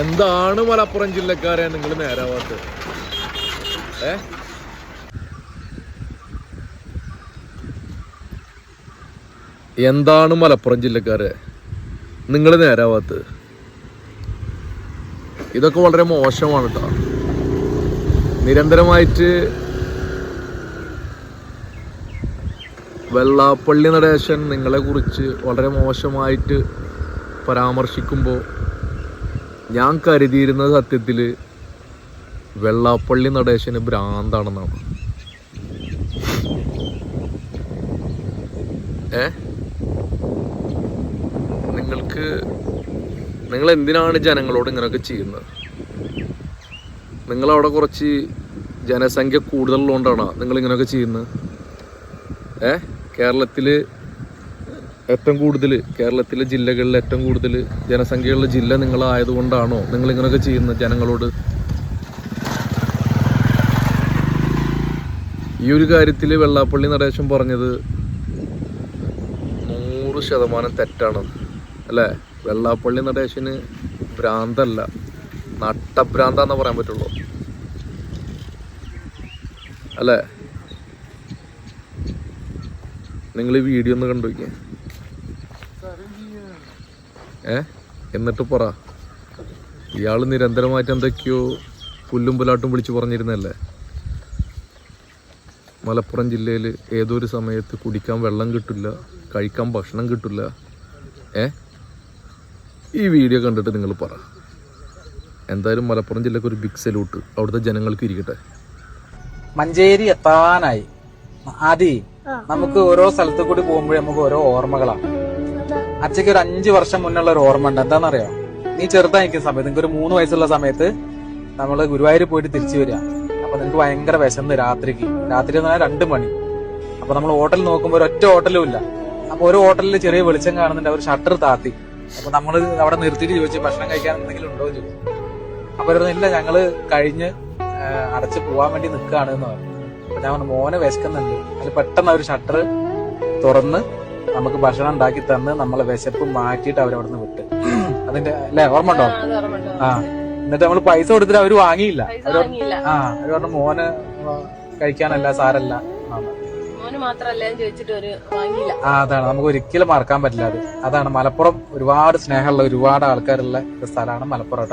എന്താണ് മലപ്പുറം ജില്ലക്കാരെ നിങ്ങൾ നേരാവാത്തത്? എന്താണ് മലപ്പുറം ജില്ലക്കാരെ നിങ്ങൾ നേരാവാത്തത്? ഇതൊക്കെ വളരെ മോശമാണ് കേട്ടോ. നിരന്തരമായിട്ട് വെള്ളാപ്പള്ളി നടേശൻ നിങ്ങളെ കുറിച്ച് വളരെ മോശമായിട്ട് പരാമർശിക്കുമ്പോൾ ഞാൻ കരുതിയിരുന്നത് സത്യത്തിൽ വെള്ളാപ്പള്ളി നടേശന് ഭ്രാന്താണെന്നാണ്. നിങ്ങൾ എന്തിനാണ് ജനങ്ങളോട് ഇങ്ങനെയൊക്കെ ചെയ്യുന്നത്? നിങ്ങളവിടെ കുറച്ച് ജനസംഖ്യ കൂടുതലുള്ളതുകൊണ്ടാണോ നിങ്ങളിങ്ങനെയൊക്കെ ചെയ്യുന്നത്? കേരളത്തിലെ ജില്ലകളിൽ ഏറ്റവും കൂടുതൽ ജനസംഖ്യയുള്ള ജില്ല നിങ്ങളായതുകൊണ്ടാണോ നിങ്ങളിങ്ങനെയൊക്കെ ചെയ്യുന്നത് ജനങ്ങളോട്? ഈ ഒരു കാര്യത്തിൽ വെള്ളാപ്പള്ളി നടേശൻ പറഞ്ഞത് 100% തെറ്റാണ് അല്ലേ? വെള്ളാപ്പള്ളി നടേശന് ഭ്രാന്തല്ല, നട്ടഭ്രാന്താന്ന് പറയാൻ പറ്റുള്ളൂ അല്ലേ? നിങ്ങൾ ഈ വീഡിയോ ഒന്ന് കണ്ടു നോക്കിയേ, എന്നിട്ട് പറ. ഇയാൾ നിരന്തരമായിട്ട് എന്തൊക്കെയോ പുല്ലും പുലാട്ടും വിളിച്ചു പറഞ്ഞിരുന്നല്ലേ? മലപ്പുറം ജില്ലയിൽ ഏതൊരു സമയത്ത് കുടിക്കാൻ വെള്ളം കിട്ടില്ല, കഴിക്കാൻ ഭക്ഷണം കിട്ടില്ല. ഈ വീഡിയോ കണ്ടിട്ട് നിങ്ങൾ പറ. എന്തായാലും മലപ്പുറം ജില്ലക്ക് ഒരു ബിഗ് സല്യൂട്ട് അവിടുത്തെ ജനങ്ങൾക്ക് ഇരിക്കട്ടെ. മഞ്ചേരി എത്താനായി. ആദ്യം നമുക്ക് ഓരോ സ്ഥലത്ത് കൂടി പോകുമ്പോഴേ നമുക്ക് ഓരോ ഓർമ്മകളാണ്. അച്ഛക്ക് ഒരു 5 വർഷം മുന്നുള്ള ഒരു ഓർമ്മ ഉണ്ട്. എന്താണെന്നറിയോ? നീ ചെറുതായിരിക്കുന്ന സമയത്ത്, നിങ്ങൾക്ക് ഒരു 3 വയസ്സുള്ള സമയത്ത് നമ്മള് ഗുരുവായൂർ പോയിട്ട് തിരിച്ചു വരിക. അപ്പൊ നിനക്ക് ഭയങ്കര വിശന്ന് രാത്രി എന്ന് പറഞ്ഞാൽ 2 മണി. അപ്പൊ നമ്മൾ ഹോട്ടൽ നോക്കുമ്പോൾ ഒരൊറ്റ ഹോട്ടലും ഇല്ല. അപ്പൊ ഒരു ഹോട്ടലിൽ ചെറിയ വെളിച്ചം കാണുന്നുണ്ട്, അവർ ഷട്ടർ താത്തി. അപ്പൊ നമ്മള് അവിടെ നിർത്തിയിട്ട് ചോദിച്ചു ഭക്ഷണം കഴിക്കാൻ എന്തെങ്കിലും ഉണ്ടോ എന്ന് ചോദിച്ചു. അപ്പൊ ഇല്ല, ഞങ്ങള് കഴിഞ്ഞ് അടച്ച് പോവാൻ വേണ്ടി നിൽക്കുകയാണ് എന്ന് പറഞ്ഞു. അപ്പൊ ഞാൻ പറഞ്ഞു മോനെ വിശക്കുന്നുണ്ട്. അതിൽ പെട്ടെന്ന് ഒരു ഷട്ടർ തുറന്ന് നമുക്ക് ഭക്ഷണം ഉണ്ടാക്കി തന്ന് നമ്മളെ വിശപ്പ് മാറ്റിയിട്ട് അവരവിടെ നിന്ന് വിട്ട്. അതിന്റെ അല്ലെ ഓർമ്മ ഉണ്ടോ? എന്നിട്ട് നമ്മൾ പൈസ കൊടുത്തിട്ട് അവര് വാങ്ങിയില്ല. അവര് പറഞ്ഞു മോന് കഴിക്കാനല്ല, സാരല്ല. അതാണ് നമുക്ക് ഒരിക്കലും മറക്കാൻ പറ്റില്ല. അതാണ് മലപ്പുറം. ഒരുപാട് സ്നേഹമുള്ള ഒരുപാട് ആൾക്കാരുള്ള സ്ഥലമാണ് മലപ്പുറം.